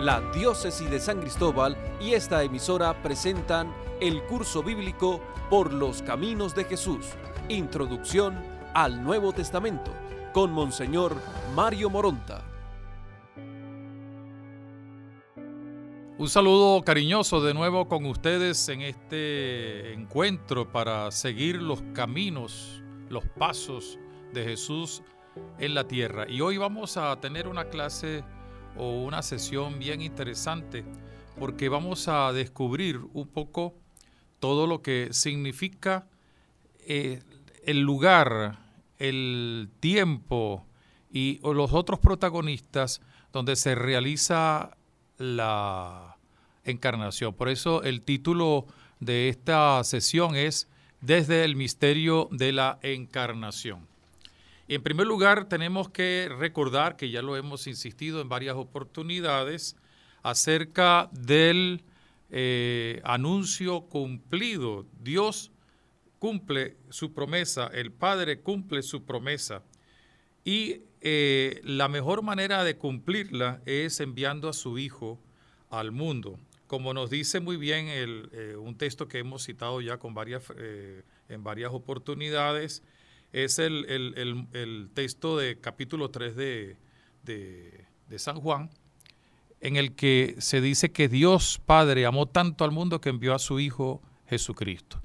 La Diócesis de San Cristóbal y esta emisora presentan el curso bíblico Por los Caminos de Jesús, Introducción al Nuevo Testamento, con Monseñor Mario Moronta. Un saludo cariñoso de nuevo con ustedes en este encuentro para seguir los caminos, los pasos de Jesús en la tierra. Y hoy vamos a tener una clase o una sesión bien interesante porque vamos a descubrir un poco todo lo que significa el lugar, el tiempo y los otros protagonistas donde se realiza la encarnación. Por eso el título de esta sesión es Desde el misterio de la encarnación. Y en primer lugar tenemos que recordar, que ya lo hemos insistido en varias oportunidades, acerca del anuncio cumplido. Dios cumple su promesa, el Padre cumple su promesa. Y la mejor manera de cumplirla es enviando a su Hijo al mundo. Como nos dice muy bien un texto que hemos citado ya en varias oportunidades, es el texto de capítulo 3 de San Juan, en el que se dice que Dios Padre amó tanto al mundo que envió a su Hijo Jesucristo.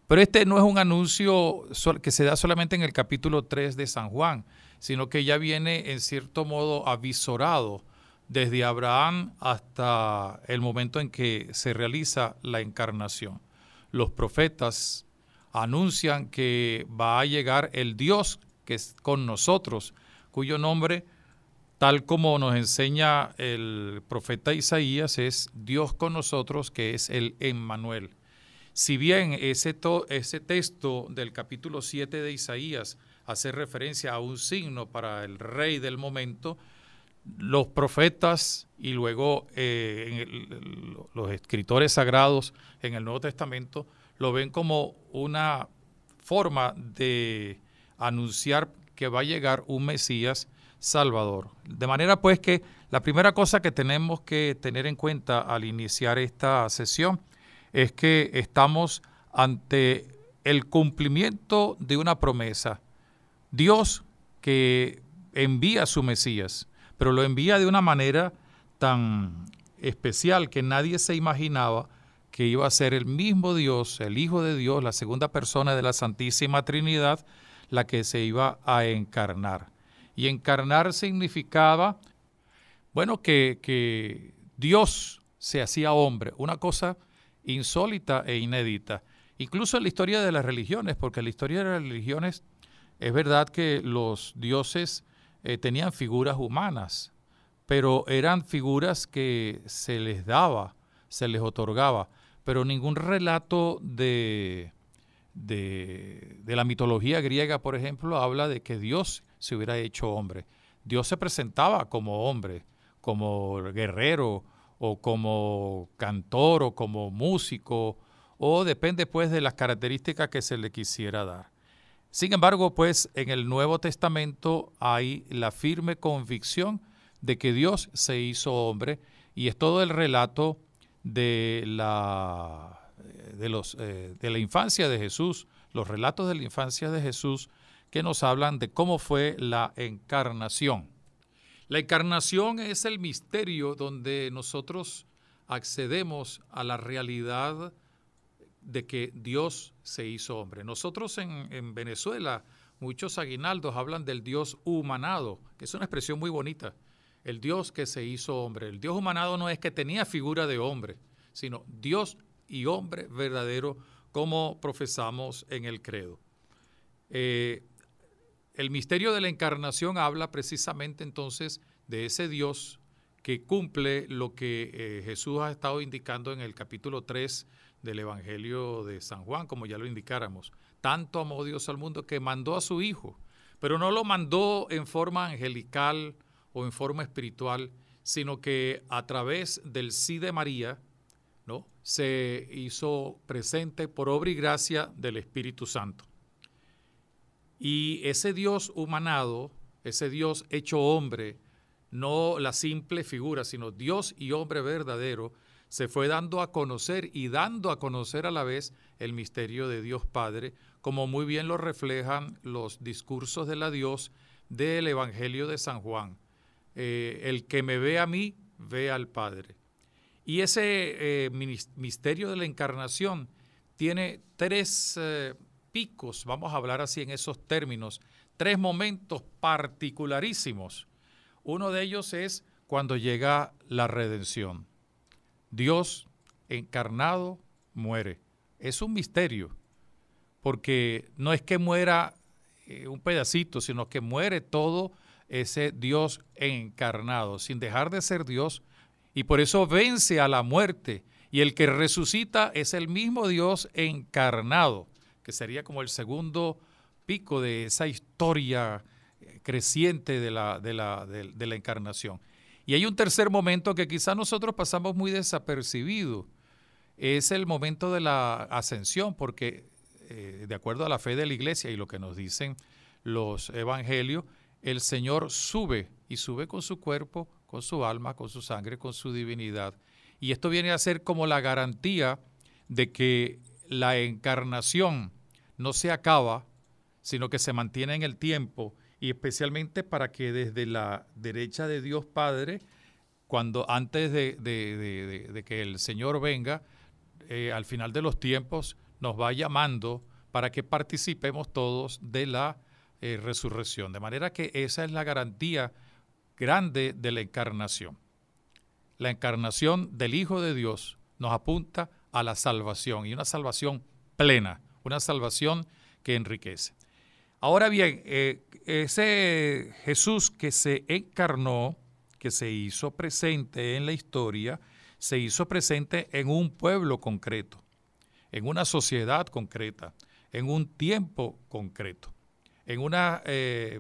Pero este no es un anuncio que se da solamente en el capítulo 3 de San Juan, sino que ya viene en cierto modo avisorado desde Abraham hasta el momento en que se realiza la encarnación. Los profetas anuncian que va a llegar el Dios que es con nosotros, cuyo nombre, tal como nos enseña el profeta Isaías, es Dios con nosotros, que es el Emmanuel. Si bien ese texto del capítulo 7 de Isaías hace referencia a un signo para el rey del momento, los profetas y luego los escritores sagrados en el Nuevo Testamento lo ven como una forma de anunciar que va a llegar un Mesías Salvador. De manera pues que la primera cosa que tenemos que tener en cuenta al iniciar esta sesión es que estamos ante el cumplimiento de una promesa. Dios que envía a su Mesías, pero lo envía de una manera tan especial que nadie se imaginaba que iba a ser el mismo Dios, el Hijo de Dios, la segunda persona de la Santísima Trinidad, la que se iba a encarnar. Y encarnar significaba, bueno, que Dios se hacía hombre, una cosa insólita e inédita. Incluso en la historia de las religiones, porque en la historia de las religiones es verdad que los dioses tenían figuras humanas, pero eran figuras que se les daba, se les otorgaba, pero ningún relato de la mitología griega, por ejemplo, habla de que Dios se hubiera hecho hombre. Dios se presentaba como hombre, como guerrero, o como cantor, o como músico, o depende pues de las características que se le quisiera dar. Sin embargo, pues en el Nuevo Testamento hay la firme convicción de que Dios se hizo hombre, y es todo el relato de la infancia de Jesús, los relatos de la infancia de Jesús que nos hablan de cómo fue la encarnación. La encarnación es el misterio donde nosotros accedemos a la realidad de que Dios se hizo hombre. Nosotros en Venezuela, muchos aguinaldos hablan del Dios humanado, que es una expresión muy bonita. El Dios que se hizo hombre. El Dios humanado no es que tenía figura de hombre, sino Dios y hombre verdadero, como profesamos en el credo. El misterio de la encarnación habla precisamente entonces de ese Dios que cumple lo que Jesús ha estado indicando en el capítulo 3 del Evangelio de San Juan, como ya lo indicáramos. Tanto amó Dios al mundo que mandó a su Hijo, pero no lo mandó en forma angelical o en forma espiritual, sino que a través del sí de María, ¿no?, se hizo presente por obra y gracia del Espíritu Santo. Y ese Dios humanado, ese Dios hecho hombre, no la simple figura, sino Dios y hombre verdadero, se fue dando a conocer y dando a conocer a la vez el misterio de Dios Padre, como muy bien lo reflejan los discursos de la Dios del Evangelio de San Juan. El que me ve a mí, ve al Padre. Y ese misterio de la encarnación tiene tres picos, vamos a hablar así en esos términos, tres momentos particularísimos. Uno de ellos es cuando llega la redención. Dios encarnado muere. Es un misterio, porque no es que muera un pedacito, sino que muere todo ese Dios encarnado, sin dejar de ser Dios, y por eso vence a la muerte. Y el que resucita es el mismo Dios encarnado, que sería como el segundo pico de esa historia creciente de la encarnación. Y hay un tercer momento que quizás nosotros pasamos muy desapercibido, es el momento de la ascensión, porque de acuerdo a la fe de la iglesia y lo que nos dicen los evangelios, el Señor sube y sube con su cuerpo, con su alma, con su sangre, con su divinidad. Y esto viene a ser como la garantía de que la encarnación no se acaba, sino que se mantiene en el tiempo, y especialmente para que desde la derecha de Dios Padre, antes de que el Señor venga, al final de los tiempos, nos va llamando para que participemos todos de la resurrección. De manera que esa es la garantía grande de la encarnación. La encarnación del Hijo de Dios nos apunta a la salvación, y una salvación plena, una salvación que enriquece. Ahora bien, ese Jesús que se encarnó, que se hizo presente en la historia, se hizo presente en un pueblo concreto, en una sociedad concreta, en un tiempo concreto, en una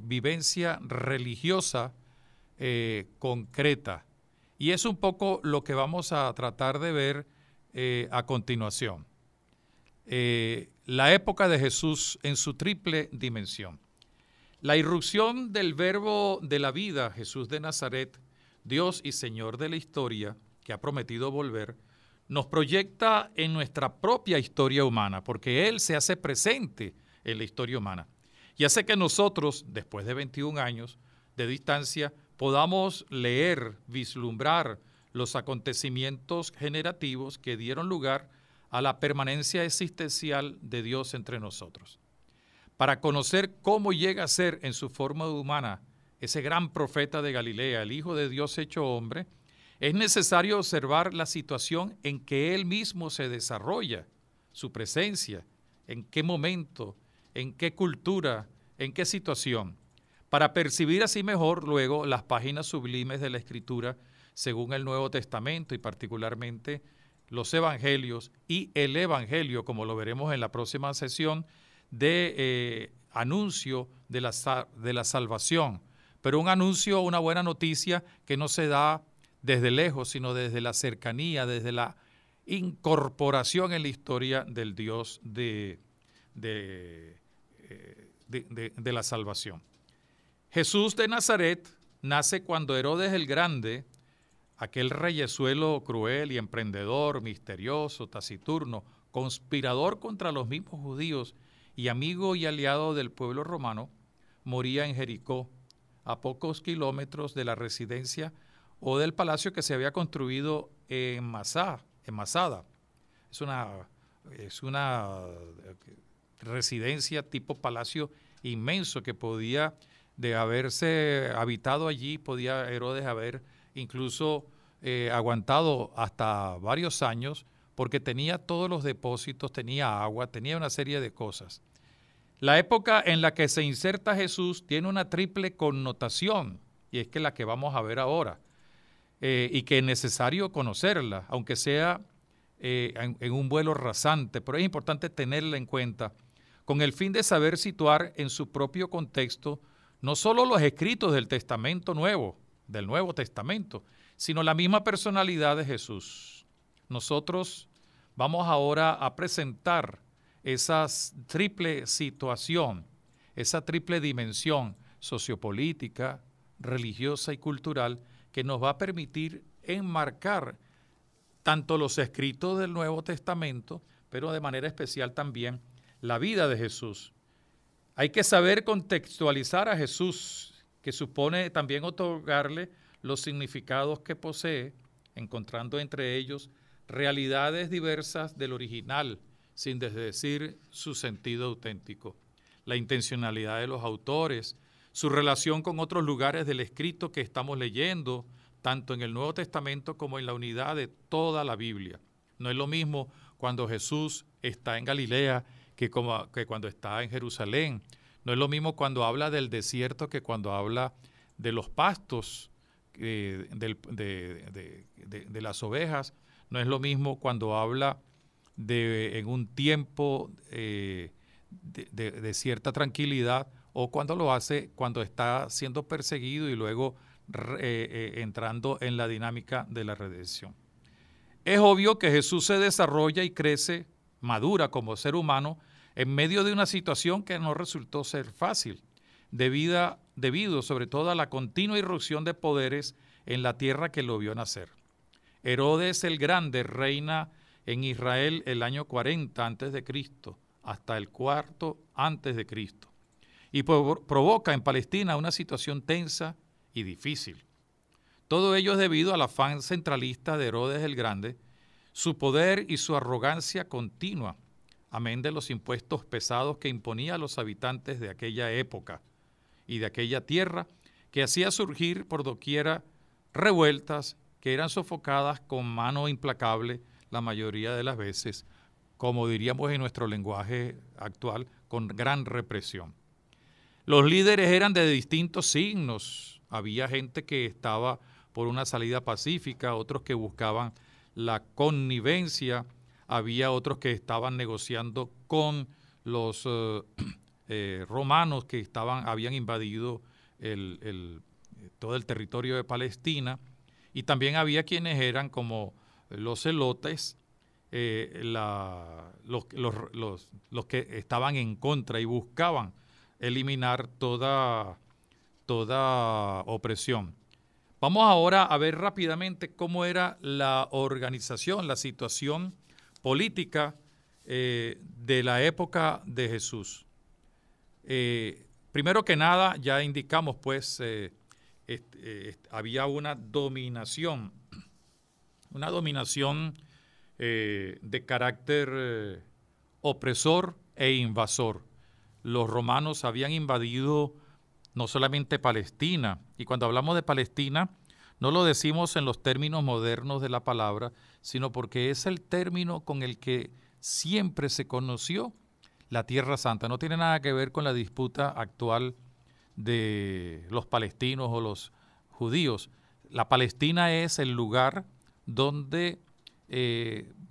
vivencia religiosa concreta. Y es un poco lo que vamos a tratar de ver a continuación. La época de Jesús en su triple dimensión. La irrupción del verbo de la vida, Jesús de Nazaret, Dios y Señor de la historia, que ha prometido volver, nos proyecta en nuestra propia historia humana, porque Él se hace presente en la historia humana y hace que nosotros, después de 21 años de distancia, podamos leer, vislumbrar los acontecimientos generativos que dieron lugar a la permanencia existencial de Dios entre nosotros. Para conocer cómo llega a ser en su forma humana ese gran profeta de Galilea, el Hijo de Dios hecho hombre, es necesario observar la situación en que Él mismo se desarrolla, su presencia, en qué momento, en qué cultura, en qué situación, para percibir así mejor luego las páginas sublimes de la Escritura según el Nuevo Testamento y particularmente los Evangelios y el Evangelio, como lo veremos en la próxima sesión, de anuncio de la salvación, pero un anuncio, una buena noticia que no se da desde lejos, sino desde la cercanía, desde la incorporación en la historia del Dios de la salvación. Jesús de Nazaret nace cuando Herodes el Grande, aquel reyezuelo cruel y emprendedor, misterioso, taciturno, conspirador contra los mismos judíos y amigo y aliado del pueblo romano, moría en Jericó, a pocos kilómetros de la residencia o del palacio que se había construido en Masada. Es una residencia tipo palacio inmenso que podía, de haberse habitado allí, podía Herodes haber incluso aguantado hasta varios años, porque tenía todos los depósitos, tenía agua, tenía una serie de cosas. La época en la que se inserta Jesús tiene una triple connotación, y es que la que vamos a ver ahora, y que es necesario conocerla, aunque sea en un vuelo rasante, pero es importante tenerla en cuenta, con el fin de saber situar en su propio contexto no solo los escritos del Testamento Nuevo, del Nuevo Testamento, sino la misma personalidad de Jesús. Nosotros vamos ahora a presentar esa triple situación, esa triple dimensión sociopolítica, religiosa y cultural que nos va a permitir enmarcar tanto los escritos del Nuevo Testamento, pero de manera especial también la vida de Jesús. Hay que saber contextualizar a Jesús, que supone también otorgarle los significados que posee, encontrando entre ellos realidades diversas del original, sin desdecir su sentido auténtico. La intencionalidad de los autores, su relación con otros lugares del escrito que estamos leyendo, tanto en el Nuevo Testamento como en la unidad de toda la Biblia. No es lo mismo cuando Jesús está en Galilea que cuando está en Jerusalén. No es lo mismo cuando habla del desierto que cuando habla de los pastos, de las ovejas. No es lo mismo cuando habla en un tiempo de cierta tranquilidad, o cuando lo hace cuando está siendo perseguido y luego entrando en la dinámica de la redención. Es obvio que Jesús se desarrolla y crece, madura como ser humano, en medio de una situación que no resultó ser fácil, debido sobre todo a la continua irrupción de poderes en la tierra que lo vio nacer. Herodes el Grande reina en Israel el año 40 a.C. hasta el 4 a.C. y provoca en Palestina una situación tensa y difícil. Todo ello es debido al afán centralista de Herodes el Grande, su poder y su arrogancia continua, amén de los impuestos pesados que imponía a los habitantes de aquella época y de aquella tierra, que hacía surgir por doquiera revueltas que eran sofocadas con mano implacable la mayoría de las veces, como diríamos en nuestro lenguaje actual, con gran represión. Los líderes eran de distintos signos. Había gente que estaba por una salida pacífica, otros que buscaban la connivencia, había otros que estaban negociando con los romanos que habían invadido todo el territorio de Palestina, y también había quienes eran como los celotes, los que estaban en contra y buscaban eliminar toda opresión. Vamos ahora a ver rápidamente cómo era la organización, la situación política de la época de Jesús. Primero que nada, ya indicamos, pues, había una dominación de carácter opresor e invasor. Los romanos habían invadido no solamente Palestina, y cuando hablamos de Palestina no lo decimos en los términos modernos de la palabra, sino porque es el término con el que siempre se conoció la Tierra Santa. No tiene nada que ver con la disputa actual de los palestinos o los judíos. La Palestina es el lugar donde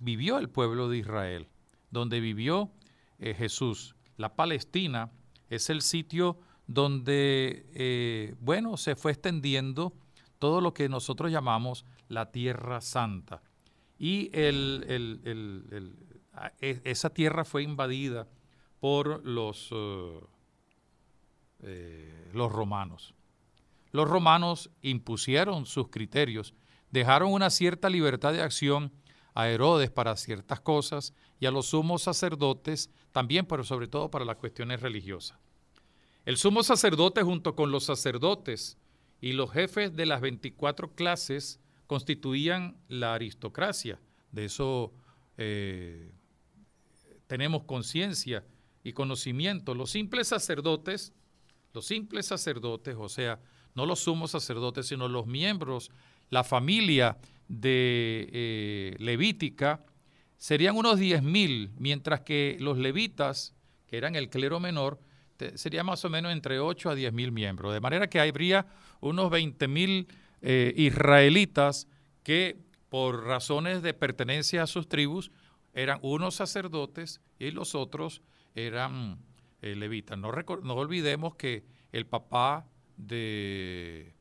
vivió el pueblo de Israel, donde vivió Jesús. La Palestina es el sitio donde, se fue extendiendo todo lo que nosotros llamamos la Tierra Santa. Y esa tierra fue invadida por los romanos. Los romanos impusieron sus criterios, dejaron una cierta libertad de acción a Herodes para ciertas cosas y a los sumos sacerdotes también, pero sobre todo para las cuestiones religiosas. El sumo sacerdote, junto con los sacerdotes y los jefes de las 24 clases, constituían la aristocracia. De eso tenemos conciencia y conocimiento. Los simples sacerdotes, o sea, no los sumos sacerdotes, sino los miembros, la familia levítica, serían unos 10,000, mientras que los levitas, que eran el clero menor, sería más o menos entre 8 a 10,000 miembros. De manera que habría unos 20,000 israelitas que, por razones de pertenencia a sus tribus, eran unos sacerdotes y los otros eran levitas. No olvidemos que el papá de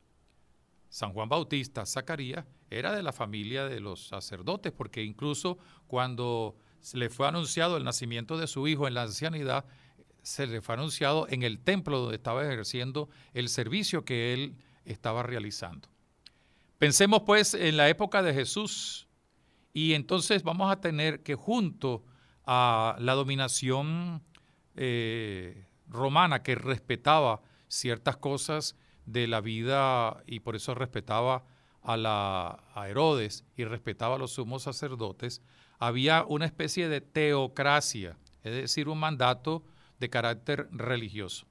San Juan Bautista, Zacarías, era de la familia de los sacerdotes, porque incluso cuando se le fue anunciado el nacimiento de su hijo en la ancianidad, se le fue anunciado en el templo donde estaba ejerciendo el servicio que él estaba realizando. Pensemos pues en la época de Jesús y entonces vamos a tener que junto a la dominación romana que respetaba ciertas cosas de la vida y por eso respetaba a Herodes y respetaba a los sumos sacerdotes, había una especie de teocracia, es decir, un mandato de carácter religioso.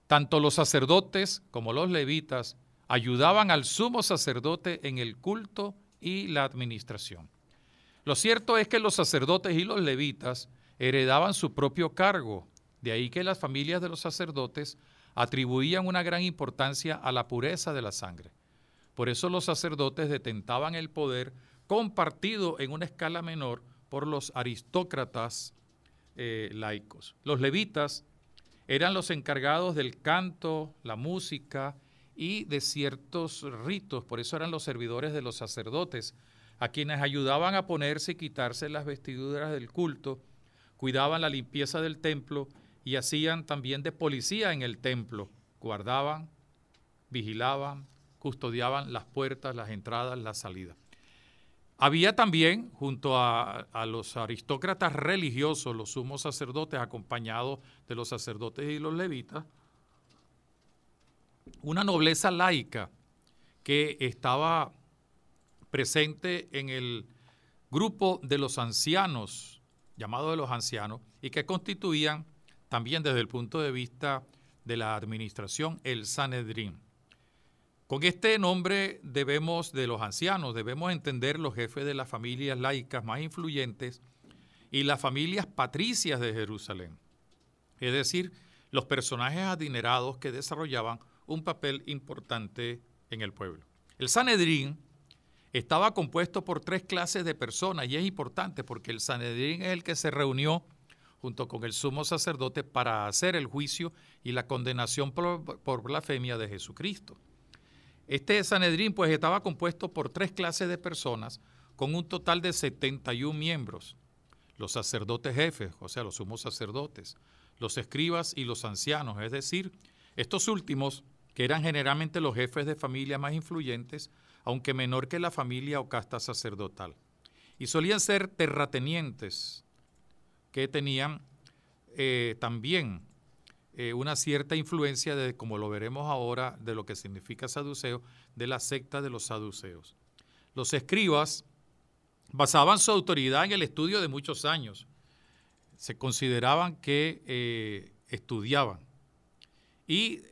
Tanto los sacerdotes como los levitas ayudaban al sumo sacerdote en el culto y la administración. Lo cierto es que los sacerdotes y los levitas heredaban su propio cargo, de ahí que las familias de los sacerdotes atribuían una gran importancia a la pureza de la sangre. Por eso los sacerdotes detentaban el poder compartido en una escala menor por los aristócratas laicos. Los levitas eran los encargados del canto, la música y de ciertos ritos, por eso eran los servidores de los sacerdotes, a quienes ayudaban a ponerse y quitarse las vestiduras del culto, cuidaban la limpieza del templo y hacían también de policía en el templo, guardaban, vigilaban, custodiaban las puertas, las entradas, las salidas. Había también, junto a los aristócratas religiosos, los sumos sacerdotes, acompañados de los sacerdotes y los levitas, una nobleza laica que estaba presente en el grupo de los ancianos, llamado de los ancianos, y que constituían también desde el punto de vista de la administración el Sanedrín. Con este nombre de los ancianos, debemos entender los jefes de las familias laicas más influyentes y las familias patricias de Jerusalén, es decir, los personajes adinerados que desarrollaban un papel importante en el pueblo. El Sanedrín estaba compuesto por 3 clases de personas y es importante porque el Sanedrín es el que se reunió junto con el sumo sacerdote para hacer el juicio y la condenación por blasfemia de Jesucristo. Este Sanedrín pues estaba compuesto por 3 clases de personas con un total de 71 miembros. Los sacerdotes jefes, o sea, los sumos sacerdotes, los escribas y los ancianos, es decir, estos últimos que eran generalmente los jefes de familia más influyentes, aunque menor que la familia o casta sacerdotal. Y solían ser terratenientes que tenían también una cierta influencia, como lo veremos ahora, de lo que significa saduceo, de la secta de los saduceos. Los escribas basaban su autoridad en el estudio de muchos años. Se consideraban que estudiaban y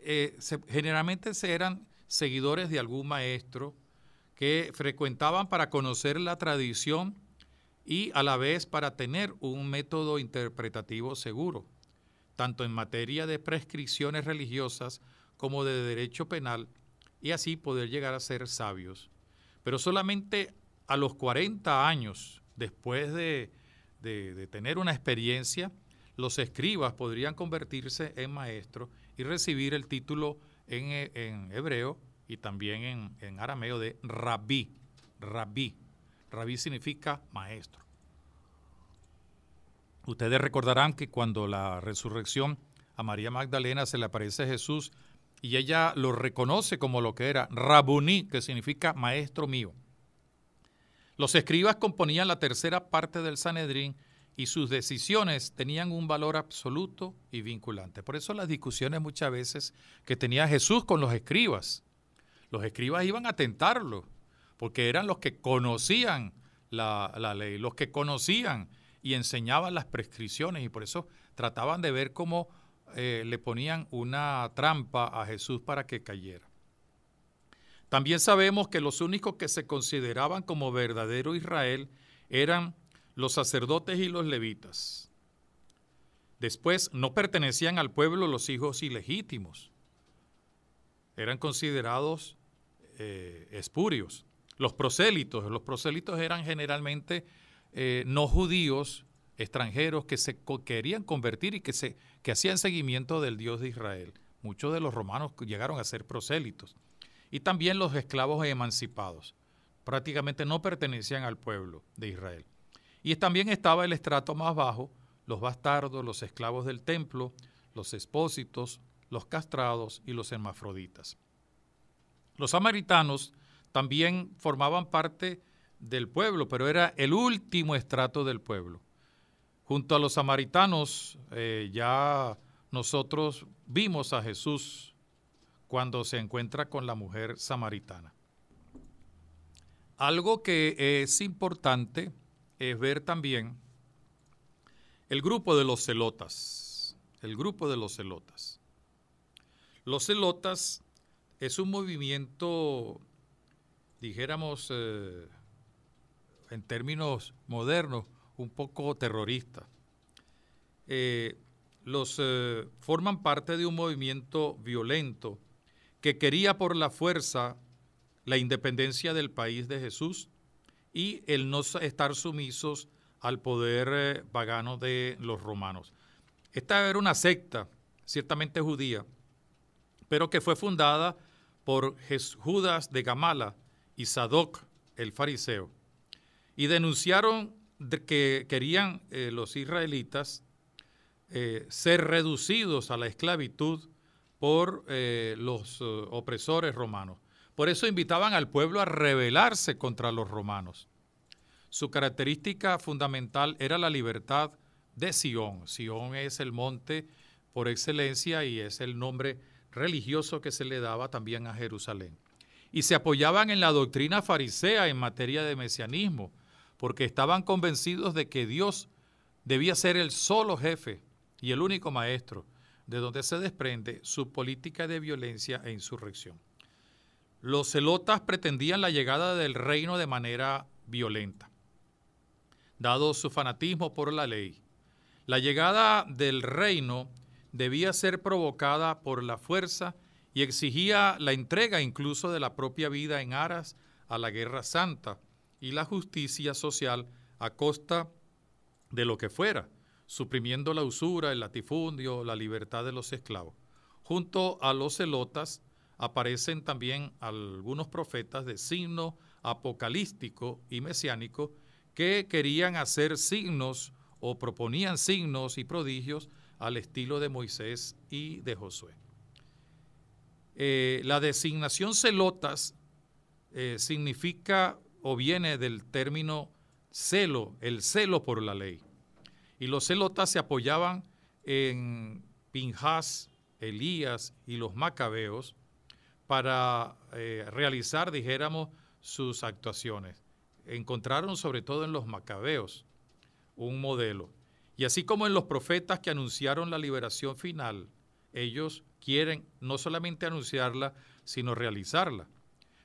generalmente eran seguidores de algún maestro que frecuentaban para conocer la tradición y a la vez para tener un método interpretativo seguro, tanto en materia de prescripciones religiosas como de derecho penal, y así poder llegar a ser sabios. Pero solamente a los 40 años, después de tener una experiencia, los escribas podrían convertirse en maestros y recibir el título en hebreo y también en arameo de rabí. Rabí. Rabí significa maestro. Ustedes recordarán que cuando la resurrección a María Magdalena se le aparece Jesús y ella lo reconoce como lo que era, Rabuní, que significa maestro mío. Los escribas componían la tercera parte del Sanedrín y sus decisiones tenían un valor absoluto y vinculante. Por eso las discusiones muchas veces que tenía Jesús con los escribas iban a tentarlo, porque eran los que conocían la ley, los que conocían y enseñaban las prescripciones, y por eso trataban de ver cómo le ponían una trampa a Jesús para que cayera. También sabemos que los únicos que se consideraban como verdadero Israel eran los sacerdotes y los levitas. Después no pertenecían al pueblo los hijos ilegítimos. Eran considerados espurios. Los prosélitos eran generalmente no judíos, extranjeros que se querían convertir y que hacían seguimiento del Dios de Israel. Muchos de los romanos llegaron a ser prosélitos. Y también los esclavos emancipados. Prácticamente no pertenecían al pueblo de Israel. Y también estaba el estrato más bajo, los bastardos, los esclavos del templo, los expósitos, los castrados y los hermafroditas. Los samaritanos también formaban parte del pueblo, pero era el último estrato del pueblo. Junto a los samaritanos ya nosotros vimos a Jesús cuando se encuentra con la mujer samaritana. Algo que es importante es ver también el grupo de los celotas. El grupo de los celotas. Los celotas es un movimiento, dijéramos en términos modernos, un poco terrorista. Forman parte de un movimiento violento que quería por la fuerza la independencia del país de Jesús y el no estar sumisos al poder pagano de los romanos. Esta era una secta, ciertamente judía, pero que fue fundada por Judas de Gamala y Sadoc, el fariseo, y denunciaron que querían los israelitas ser reducidos a la esclavitud por los opresores romanos. Por eso invitaban al pueblo a rebelarse contra los romanos. Su característica fundamental era la libertad de Sión. Sión es el monte por excelencia y es el nombre religioso que se le daba también a Jerusalén. Y se apoyaban en la doctrina farisea en materia de mesianismo, porque estaban convencidos de que Dios debía ser el solo jefe y el único maestro, de donde se desprende su política de violencia e insurrección. Los celotas pretendían la llegada del reino de manera violenta, dado su fanatismo por la ley. La llegada del reino debía ser provocada por la fuerza y exigía la entrega incluso de la propia vida en aras a la guerra santa y la justicia social a costa de lo que fuera, suprimiendo la usura, el latifundio, la libertad de los esclavos. Junto a los celotas aparecen también algunos profetas de signo apocalíptico y mesiánico que querían hacer signos o proponían signos y prodigios al estilo de Moisés y de Josué. La designación celotas significa o viene del término celo, el celo por la ley. Y los celotas se apoyaban en Pinhas, Elías y los macabeos para realizar, dijéramos, sus actuaciones. Encontraron sobre todo en los macabeos un modelo. Y así como en los profetas que anunciaron la liberación final, ellos quieren no solamente anunciarla, sino realizarla.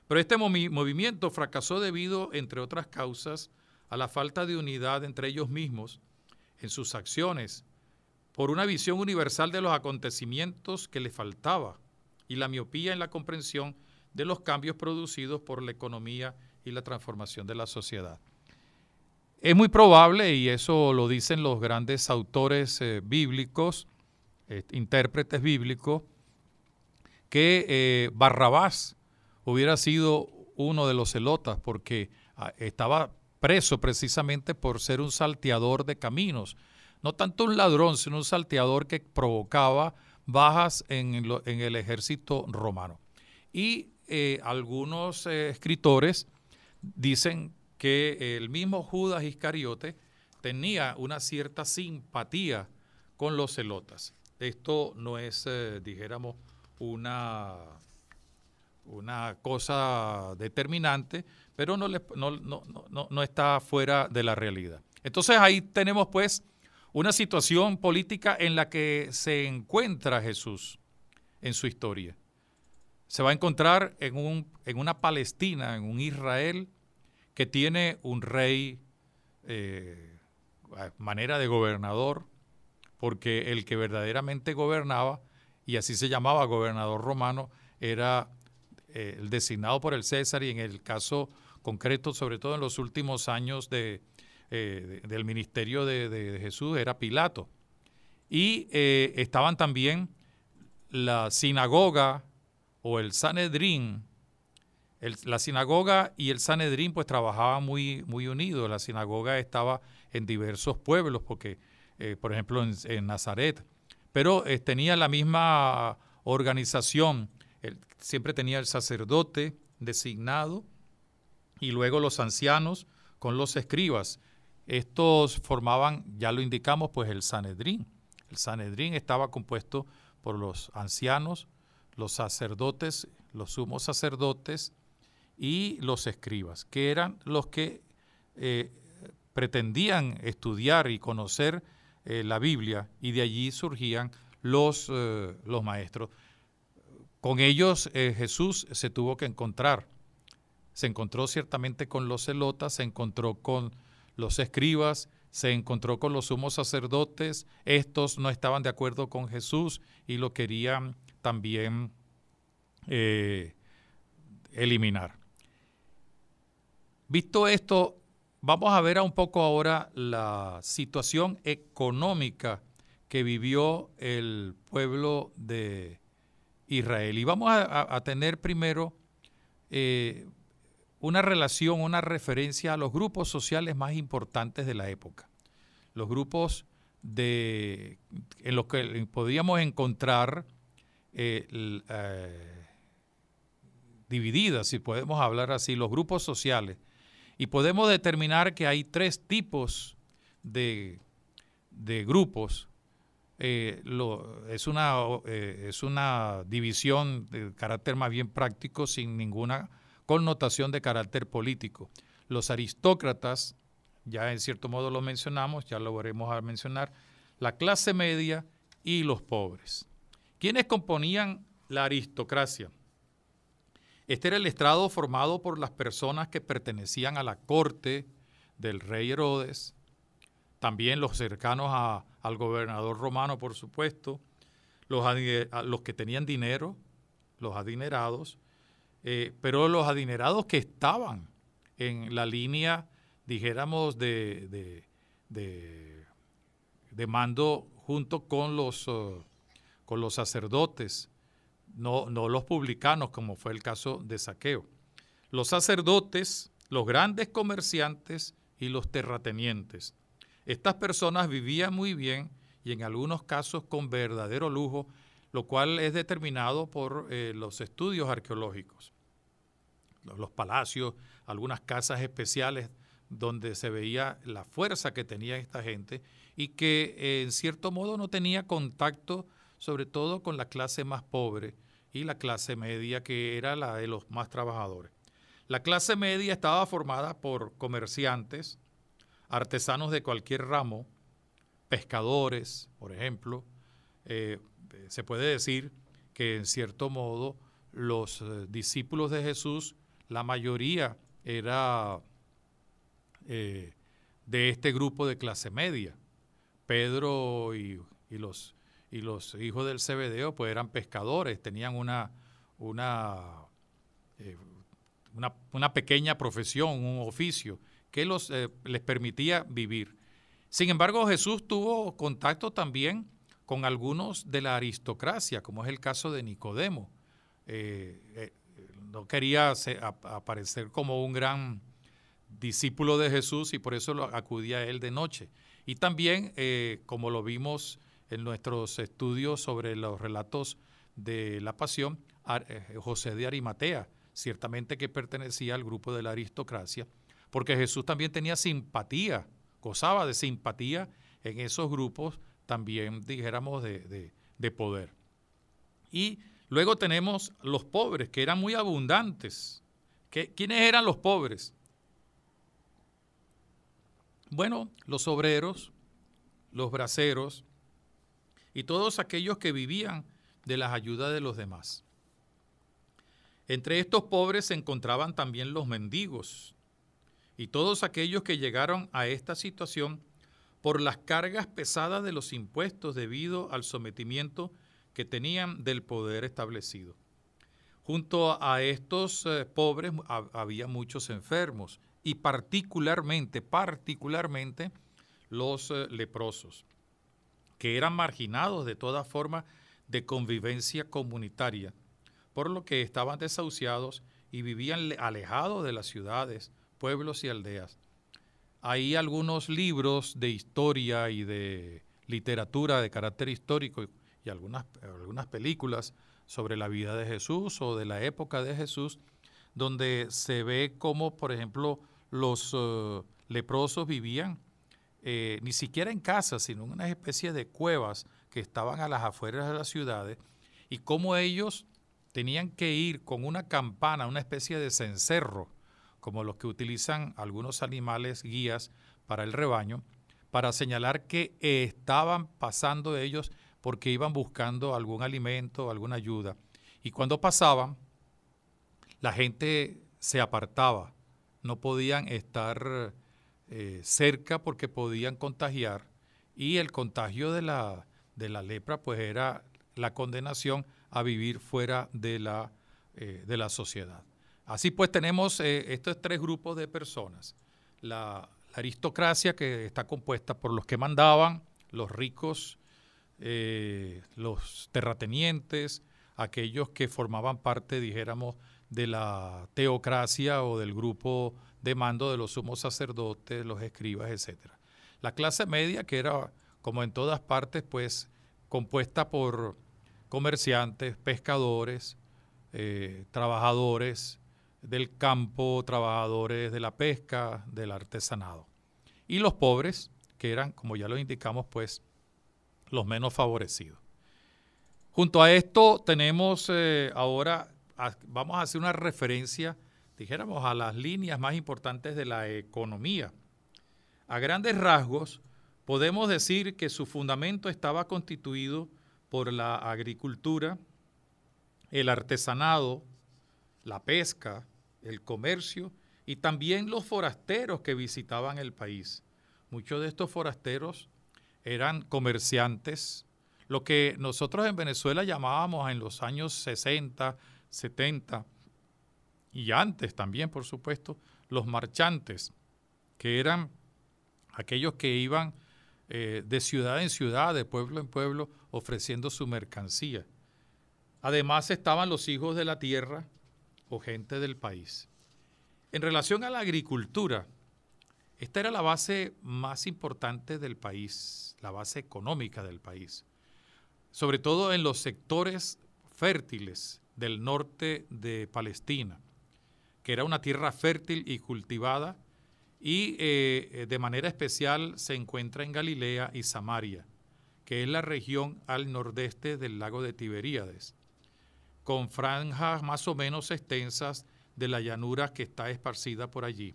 Pero este movimiento fracasó debido, entre otras causas, a la falta de unidad entre ellos mismos en sus acciones, por una visión universal de los acontecimientos que les faltaba y la miopía en la comprensión de los cambios producidos por la economía y la transformación de la sociedad. Es muy probable, y eso lo dicen los grandes autores bíblicos, intérpretes bíblicos, que Barrabás hubiera sido uno de los celotas porque estaba preso precisamente por ser un salteador de caminos. No tanto un ladrón, sino un salteador que provocaba bajas en el ejército romano. Y algunos escritores dicen que el mismo Judas Iscariote tenía una cierta simpatía con los celotas. Esto no es, dijéramos, una cosa determinante, pero no está fuera de la realidad. Entonces ahí tenemos pues una situación política en la que se encuentra Jesús en su historia. Se va a encontrar en una Palestina, en un Israel que tiene un rey a manera de gobernador, porque el que verdaderamente gobernaba, y así se llamaba gobernador romano, era el designado por el César, y en el caso concreto, sobre todo en los últimos años del ministerio de Jesús, era Pilato. Y estaban también la sinagoga o el Sanedrín. La sinagoga y el Sanedrín pues trabajaban muy unidos. La sinagoga estaba en diversos pueblos, porque por ejemplo en Nazaret, pero tenía la misma organización siempre tenía el sacerdote designado y luego los ancianos con los escribas. Estos formaban, ya lo indicamos, pues el Sanedrín. El Sanedrín estaba compuesto por los ancianos, los sacerdotes, los sumos sacerdotes y los escribas, que eran los que pretendían estudiar y conocer la Biblia, y de allí surgían los maestros. Con ellos Jesús se tuvo que encontrar. Se encontró ciertamente con los celotas, se encontró con los escribas, se encontró con los sumos sacerdotes. Estos no estaban de acuerdo con Jesús y lo querían también eliminar. Visto esto, vamos a ver un poco ahora la situación económica que vivió el pueblo de Israel. Y vamos a tener primero una relación, una referencia a los grupos sociales más importantes de la época. Los grupos en los que podíamos encontrar divididas, si podemos hablar así, los grupos sociales. Y podemos determinar que hay tres tipos de grupos. Es una división de carácter más bien práctico, sin ninguna connotación de carácter político. Los aristócratas, ya en cierto modo lo mencionamos, ya lo veremos a mencionar, la clase media y los pobres. ¿Quiénes componían la aristocracia? Este era el estrado formado por las personas que pertenecían a la corte del rey Herodes, también los cercanos al gobernador romano, por supuesto, los que tenían dinero, los adinerados, pero los adinerados que estaban en la línea, dijéramos, de mando junto con los sacerdotes, no los publicanos, como fue el caso de Zaqueo. Los sacerdotes, los grandes comerciantes y los terratenientes. Estas personas vivían muy bien y en algunos casos con verdadero lujo, lo cual es determinado por los estudios arqueológicos. Los palacios, algunas casas especiales donde se veía la fuerza que tenía esta gente y que en cierto modo no tenía contacto sobre todo con la clase más pobre y la clase media, que era la de los más trabajadores. La clase media estaba formada por comerciantes, artesanos de cualquier ramo, pescadores, por ejemplo. Se puede decir que en cierto modo los discípulos de Jesús, la mayoría era de este grupo de clase media. Pedro y los hijos del Zebedeo pues eran pescadores, tenían una pequeña profesión, un oficio que les permitía vivir. Sin embargo, Jesús tuvo contacto también con algunos de la aristocracia, como es el caso de Nicodemo. No quería aparecer como un gran discípulo de Jesús y por eso acudía a él de noche. Y también, como lo vimos en nuestros estudios sobre los relatos de la Pasión, José de Arimatea, ciertamente que pertenecía al grupo de la aristocracia, porque Jesús también tenía simpatía, gozaba de simpatía en esos grupos también, dijéramos, de poder. Y luego tenemos los pobres, que eran muy abundantes. ¿Quiénes eran los pobres? Bueno, los obreros, los braceros y todos aquellos que vivían de las ayudas de los demás. Entre estos pobres se encontraban también los mendigos y todos aquellos que llegaron a esta situación por las cargas pesadas de los impuestos debido al sometimiento que tenían del poder establecido. Junto a estos pobres había muchos enfermos y particularmente los leprosos, que eran marginados de toda forma de convivencia comunitaria, por lo que estaban desahuciados y vivían alejados de las ciudades, pueblos y aldeas. Hay algunos libros de historia y de literatura de carácter histórico y algunas películas sobre la vida de Jesús o de la época de Jesús, donde se ve cómo, por ejemplo, los leprosos vivían ni siquiera en casas, sino en una especie de cuevas que estaban a las afueras de las ciudades, y cómo ellos tenían que ir con una campana, una especie de cencerro, como los que utilizan algunos animales guías para el rebaño, para señalar que estaban pasando ellos porque iban buscando algún alimento, alguna ayuda. Y cuando pasaban, la gente se apartaba, no podían estar cerca porque podían contagiar, y el contagio de la lepra pues era la condenación a vivir fuera de la sociedad. Así pues tenemos estos tres grupos de personas: la aristocracia, que está compuesta por los que mandaban, los ricos, los terratenientes, aquellos que formaban parte, dijéramos, de la teocracia o del grupo de mando de los sumos sacerdotes, los escribas, etc. La clase media, que era, como en todas partes, pues compuesta por comerciantes, pescadores, trabajadores del campo, trabajadores de la pesca, del artesanado. Y los pobres, que eran, como ya lo indicamos, pues los menos favorecidos. Junto a esto tenemos ahora, vamos a hacer una referencia, dijéramos, a las líneas más importantes de la economía. A grandes rasgos, podemos decir que su fundamento estaba constituido por la agricultura, el artesanado, la pesca, el comercio y también los forasteros que visitaban el país. Muchos de estos forasteros eran comerciantes, lo que nosotros en Venezuela llamábamos en los años 60, 70 y antes también, por supuesto, los marchantes, que eran aquellos que iban de ciudad en ciudad, de pueblo en pueblo, ofreciendo su mercancía. Además estaban los hijos de la tierra o gente del país. En relación a la agricultura, esta era la base más importante del país, la base económica del país, sobre todo en los sectores fértiles del norte de Palestina, que era una tierra fértil y cultivada, y de manera especial se encuentra en Galilea y Samaria, que es la región al nordeste del lago de Tiberíades, con franjas más o menos extensas de la llanura que está esparcida por allí,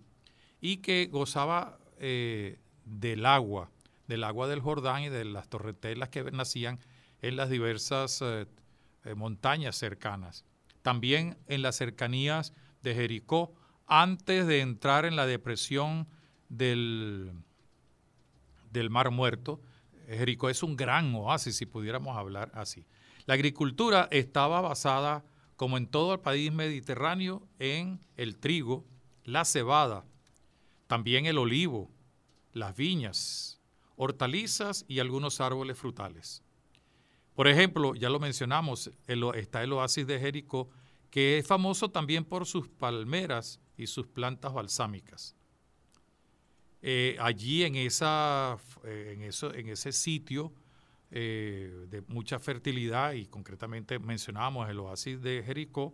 y que gozaba del agua del Jordán y de las torrentelas que nacían en las diversas montañas cercanas. También en las cercanías de Jericó, antes de entrar en la depresión del Mar Muerto. Jericó es un gran oasis, si pudiéramos hablar así. La agricultura estaba basada, como en todo el país mediterráneo, en el trigo, la cebada, también el olivo, las viñas, hortalizas y algunos árboles frutales. Por ejemplo, ya lo mencionamos, está el oasis de Jericó, que es famoso también por sus palmeras y sus plantas balsámicas. Allí en ese sitio de mucha fertilidad, y concretamente mencionábamos el oasis de Jericó,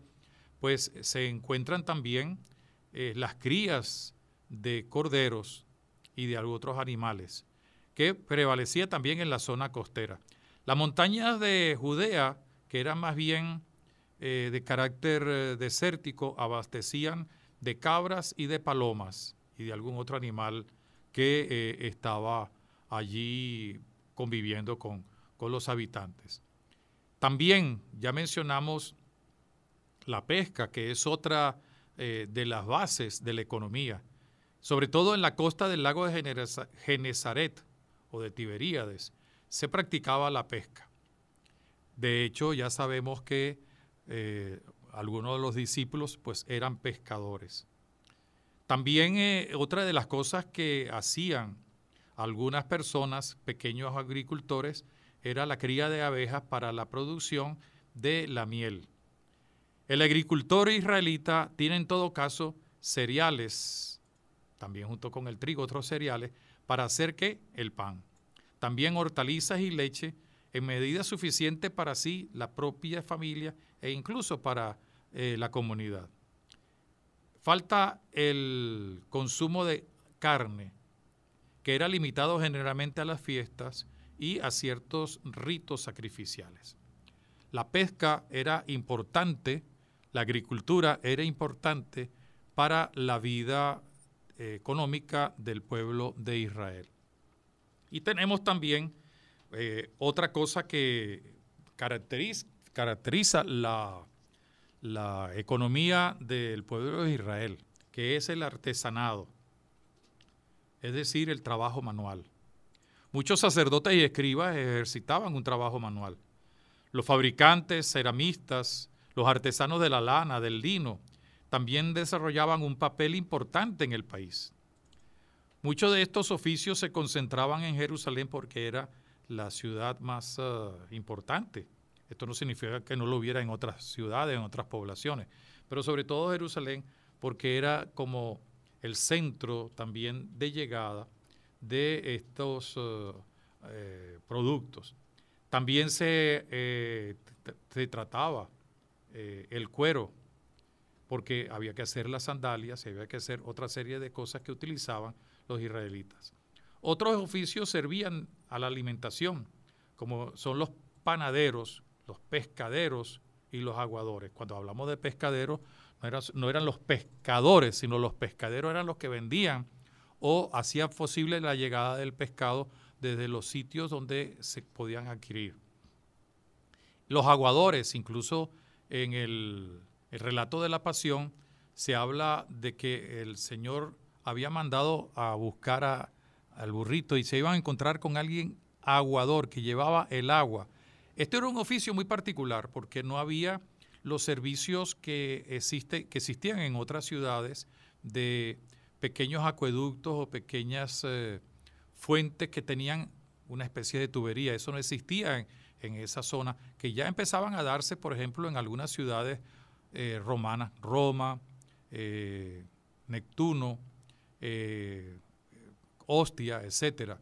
pues se encuentran también las crías de corderos y de otros animales, que prevalecía también en la zona costera. Las montañas de Judea, que eran más bien de carácter desértico, abastecían de cabras y de palomas y de algún otro animal que estaba allí conviviendo con los habitantes. También ya mencionamos la pesca, que es otra de las bases de la economía, sobre todo en la costa del lago de Genesaret o de Tiberíades, se practicaba la pesca. De hecho, ya sabemos que algunos de los discípulos pues eran pescadores. También otra de las cosas que hacían algunas personas, pequeños agricultores, era la cría de abejas para la producción de la miel. El agricultor israelita tiene en todo caso cereales, también junto con el trigo, otros cereales, para hacer ¿qué? El pan. También hortalizas y leche en medida suficiente para sí, la propia familia e incluso para la comunidad. Falta el consumo de carne, que era limitado generalmente a las fiestas y a ciertos ritos sacrificiales. La pesca era importante, la agricultura era importante para la vida económica del pueblo de Israel. Y tenemos también otra cosa que caracteriza la economía del pueblo de Israel, que es el artesanado, es decir, el trabajo manual. Muchos sacerdotes y escribas ejercitaban un trabajo manual. Los fabricantes, ceramistas, los artesanos de la lana, del lino, también desarrollaban un papel importante en el país. Muchos de estos oficios se concentraban en Jerusalén porque era la ciudad más importante. Esto no significa que no lo hubiera en otras ciudades, en otras poblaciones, pero sobre todo Jerusalén porque era como el centro también de llegada de estos productos. También se trataba el cuero, porque había que hacer las sandalias, había que hacer otra serie de cosas que utilizaban los israelitas. Otros oficios servían a la alimentación, como son los panaderos, los pescaderos y los aguadores. Cuando hablamos de pescaderos, no eran los pescadores, sino los pescaderos eran los que vendían o hacían posible la llegada del pescado desde los sitios donde se podían adquirir. Los aguadores, incluso en el relato de la Pasión, se habla de que el Señor había mandado a buscar al burrito y se iban a encontrar con alguien aguador que llevaba el agua. Este era un oficio muy particular porque no había los servicios que existían en otras ciudades de pequeños acueductos o pequeñas fuentes que tenían una especie de tubería. Eso no existía en esa zona, que ya empezaban a darse, por ejemplo, en algunas ciudades romanas, Roma, Neptuno, Ostia, etcétera.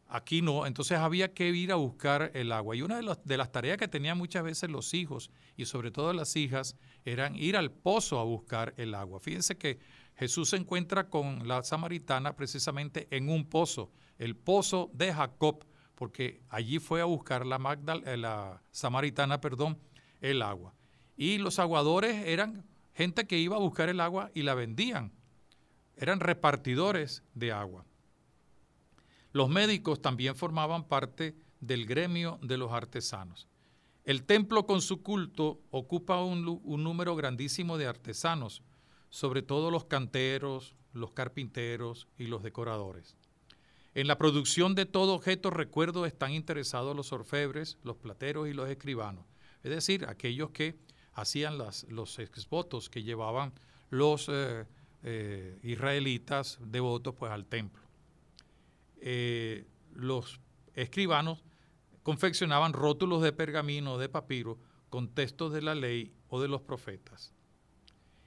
Aquí no, entonces había que ir a buscar el agua. Y una de las tareas que tenían muchas veces los hijos y sobre todo las hijas eran ir al pozo a buscar el agua. Fíjense que Jesús se encuentra con la samaritana precisamente en un pozo, el pozo de Jacob, porque allí fue a buscar la samaritana, el agua. Y los aguadores eran gente que iba a buscar el agua y la vendían. Eran repartidores de agua. Los médicos también formaban parte del gremio de los artesanos. El templo con su culto ocupa un número grandísimo de artesanos, sobre todo los canteros, los carpinteros y los decoradores. En la producción de todo objeto recuerdo están interesados los orfebres, los plateros y los escribanos, es decir, aquellos que hacían los exvotos que llevaban los israelitas devotos pues, al templo. Los escribanos confeccionaban rótulos de pergamino, de papiro, con textos de la ley o de los profetas.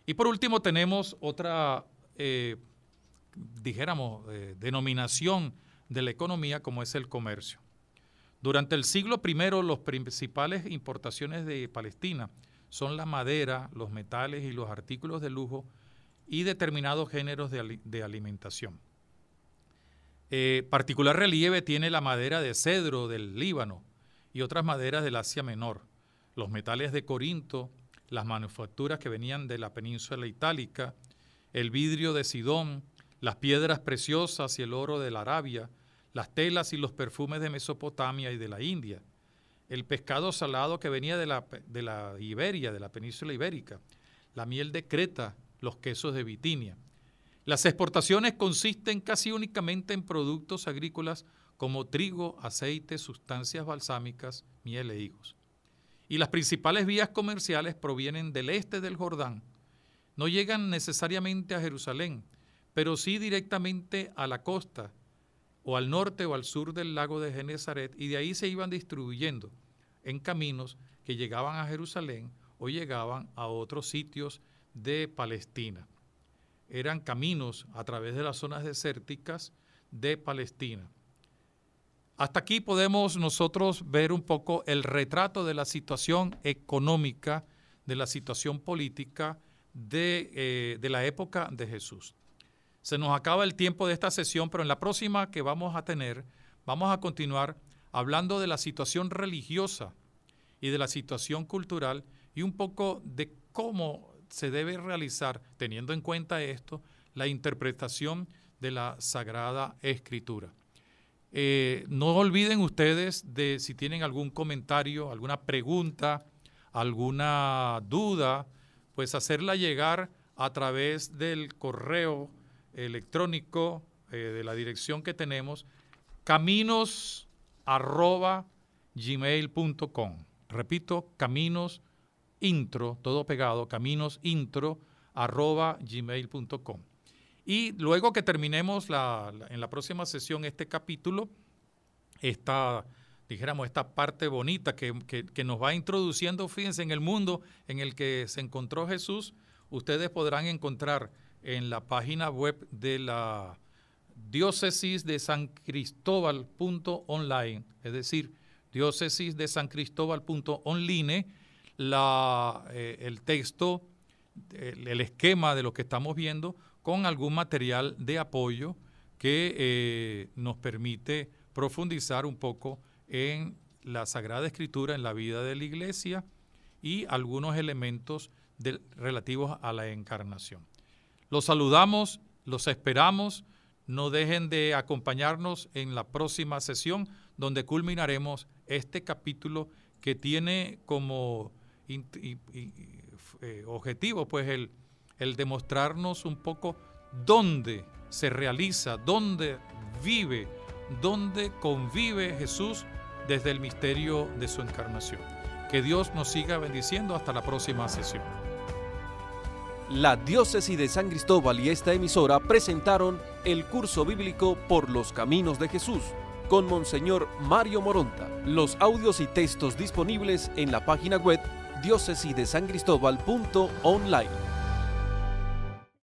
Y por último tenemos otra, denominación de la economía como es el comercio. Durante el siglo I, las principales importaciones de Palestina son la madera, los metales y los artículos de lujo y determinados géneros de alimentación. Particular relieve tiene la madera de cedro del Líbano y otras maderas del Asia Menor, los metales de Corinto, las manufacturas que venían de la península itálica, el vidrio de Sidón, las piedras preciosas y el oro de la Arabia, las telas y los perfumes de Mesopotamia y de la India, el pescado salado que venía de la Iberia, de la península ibérica, la miel de Creta, los quesos de Bitinia. Las exportaciones consisten casi únicamente en productos agrícolas como trigo, aceite, sustancias balsámicas, miel e higos. Y las principales vías comerciales provienen del este del Jordán. No llegan necesariamente a Jerusalén, pero sí directamente a la costa, o al norte o al sur del lago de Genesaret, y de ahí se iban distribuyendo en caminos que llegaban a Jerusalén o llegaban a otros sitios de Palestina. Eran caminos a través de las zonas desérticas de Palestina. Hasta aquí podemos nosotros ver un poco el retrato de la situación económica, de la situación política de la época de Jesús. Se nos acaba el tiempo de esta sesión, pero en la próxima que vamos a tener, vamos a continuar hablando de la situación religiosa y de la situación cultural y un poco de cómo se debe realizar, teniendo en cuenta esto, la interpretación de la Sagrada Escritura. No olviden ustedes de si tienen algún comentario, alguna pregunta, alguna duda, pues hacerla llegar a través del correo electrónico de la dirección que tenemos, caminos@gmail.com. Repito, caminosintro, todo pegado, caminosintro@gmail.com. Y luego que terminemos en la próxima sesión este capítulo, esta parte bonita que nos va introduciendo, fíjense, en el mundo en el que se encontró Jesús, ustedes podrán encontrar en la página web de la diócesis de San Cristóbal.online, es decir, diócesis de San Cristóbal.online, el texto, el esquema de lo que estamos viendo, con algún material de apoyo que nos permite profundizar un poco en la Sagrada Escritura, en la vida de la Iglesia y algunos elementos relativos a la encarnación. Los saludamos, los esperamos, no dejen de acompañarnos en la próxima sesión donde culminaremos este capítulo que tiene como objetivo pues el demostrarnos un poco dónde se realiza, dónde vive, dónde convive Jesús desde el misterio de su encarnación. Que Dios nos siga bendiciendo hasta la próxima sesión. La Diócesis de San Cristóbal y esta emisora presentaron el curso bíblico Por los Caminos de Jesús con Monseñor Mario Moronta. Los audios y textos disponibles en la página web diócesisdesancristóbal.online.